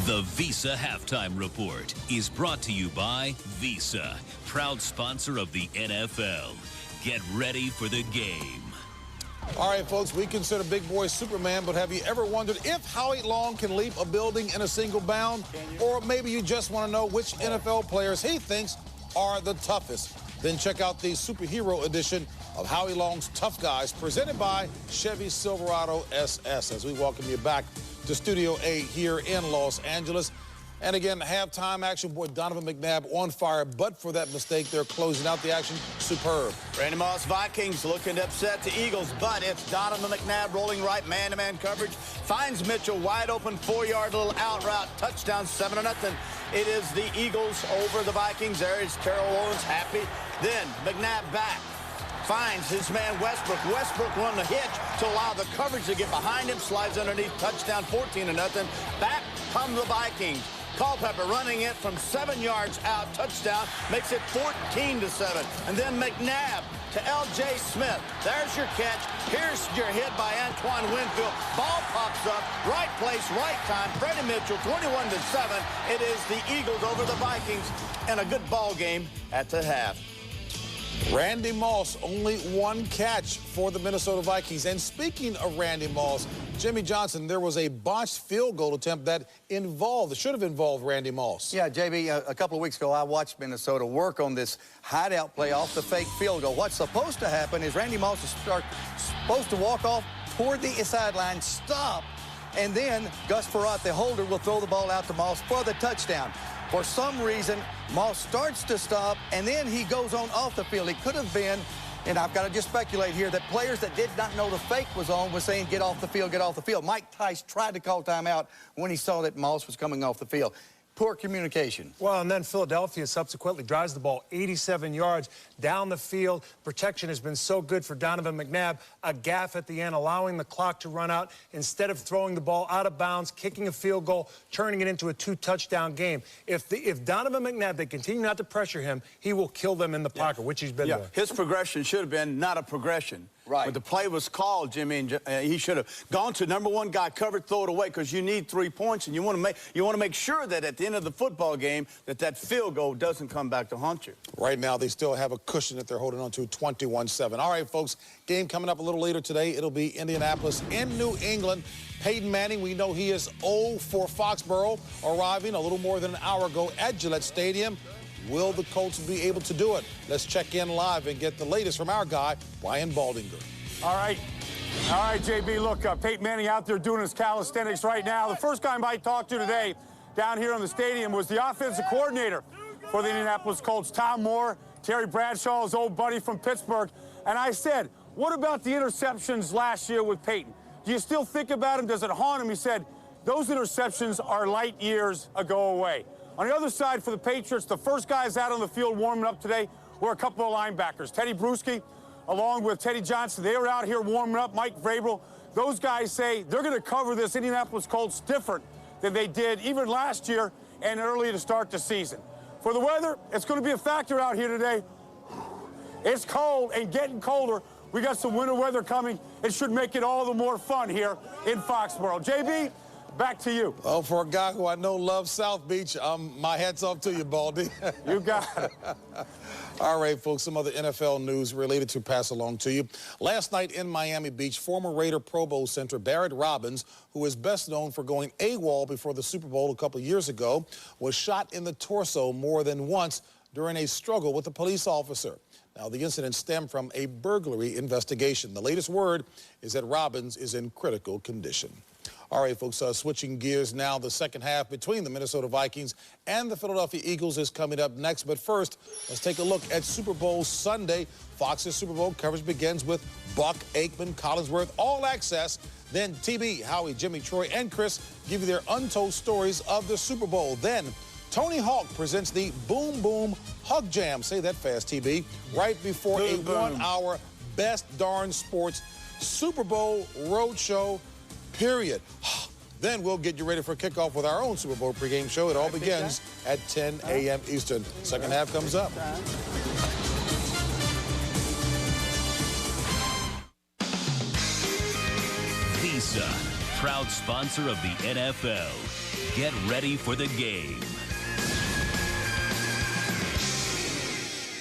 The Visa Halftime Report is brought to you by Visa, proud sponsor of the NFL. Get ready for the game. All right, folks, we consider Big Boy Superman, but have you ever wondered if Howie Long can leap a building in a single bound? Or maybe you just want to know which NFL players he thinks are the toughest. Then check out the superhero edition of Howie Long's Tough Guys, presented by Chevy Silverado SS, as we welcome you back to Studio A here in Los Angeles. And again, halftime action. Boy, Donovan McNabb on fire, but for that mistake, they're closing out the action. Superb. Randy Moss, Vikings looking to upset the Eagles, but it's Donovan McNabb rolling right, man-to-man coverage. Finds Mitchell wide open, 4-yard little out route, touchdown, 7-0. It is the Eagles over the Vikings. There is Terrell Owens happy. Then McNabb back. Finds his man Westbrook. Westbrook won the hitch to allow the coverage to get behind him. Slides underneath, touchdown, 14-0. Back come the Vikings. Culpepper running it from 7 yards out, touchdown, makes it 14-7. And then McNabb to L.J. Smith. There's your catch. Here's your hit by Antoine Winfield. Ball pops up, right place, right time. Freddie Mitchell, 21-7. It is the Eagles over the Vikings, and a good ball game at the half. Randy Moss, only one catch for the Minnesota Vikings. And speaking of Randy Moss, Jimmy Johnson, there was a botched field goal attempt that should have involved Randy Moss. Yeah, JB, a couple of weeks ago, I watched Minnesota work on this hideout play off the fake field goal. What's supposed to happen is Randy Moss is supposed to walk off toward the sideline, stop, and then Gus Frerotte, the holder, will throw the ball out to Moss for the touchdown. For some reason, Moss starts to stop, and then he goes on off the field. It could have been, and I've got to just speculate here, that players that did not know the fake was on was saying, get off the field, get off the field. Mike Tice tried to call timeout when he saw that Moss was coming off the field. Poor communication. Well, and then Philadelphia subsequently drives the ball 87 yards down the field. Protection has been so good for Donovan McNabb. A gaffe at the end, allowing the clock to run out instead of throwing the ball out of bounds, kicking a field goal, turning it into a 2-touchdown game. If Donovan McNabb, they continue not to pressure him, he will kill them in the pocket, which he's been doing. His progression should have been not a progression. Right. When the play was called, Jimmy, and he should have gone to number one guy, covered, throw it away, because you need 3 points, and you want to make sure that at the end of the football game that field goal doesn't come back to haunt you. Right now, they still have a cushion that they're holding on to, 21-7. All right, folks, game coming up a little later today. It'll be Indianapolis in New England. Peyton Manning, we know he is 0 for Foxborough, arriving a little more than an hour ago at Gillette Stadium. Will the Colts be able to do it? Let's check in live and get the latest from our guy, Brian Baldinger. All right, JB, look, Peyton Manning out there doing his calisthenics right now. The first guy I talked to today down here in the stadium was the offensive coordinator for the Indianapolis Colts, Tom Moore, Terry Bradshaw, his old buddy from Pittsburgh. And I said, what about the interceptions last year with Peyton? Do you still think about him? Does it haunt him? He said, those interceptions are light years ago away. On the other side for the Patriots, the first guys out on the field warming up today were a couple of linebackers. Teddy Bruschi, along with Teddy Johnson, they were out here warming up. Mike Vrabel, those guys say they're going to cover this Indianapolis Colts different than they did even last year and early to start the season. For the weather, it's going to be a factor out here today. It's cold and getting colder. We got some winter weather coming. It should make it all the more fun here in Foxborough. JB, back to you. Oh, for a guy who I know loves South Beach, my hat's off to you, Baldy. You got it. All right, folks, some other NFL news related to pass along to you. Last night in Miami Beach, former Raider Pro Bowl center Barrett Robbins, who is best known for going AWOL before the Super Bowl a couple of years ago, was shot in the torso more than once during a struggle with a police officer. Now, the incident stemmed from a burglary investigation. The latest word is that Robbins is in critical condition. All right, folks, switching gears now. The second half between the Minnesota Vikings and the Philadelphia Eagles is coming up next. But first, let's take a look at Super Bowl Sunday. Fox's Super Bowl coverage begins with Buck, Aikman, Collinsworth, all access. Then TB, Howie, Jimmy, Troy, and Chris give you their untold stories of the Super Bowl. Then Tony Hawk presents the Boom Boom Hug Jam. Say that fast, TB. Right before a 1-hour best darn sports Super Bowl roadshow. Period. Then we'll get you ready for kickoff with our own Super Bowl pregame show. It all begins at 10 a.m. Eastern. Second half comes up. Visa, proud sponsor of the NFL. Get ready for the game.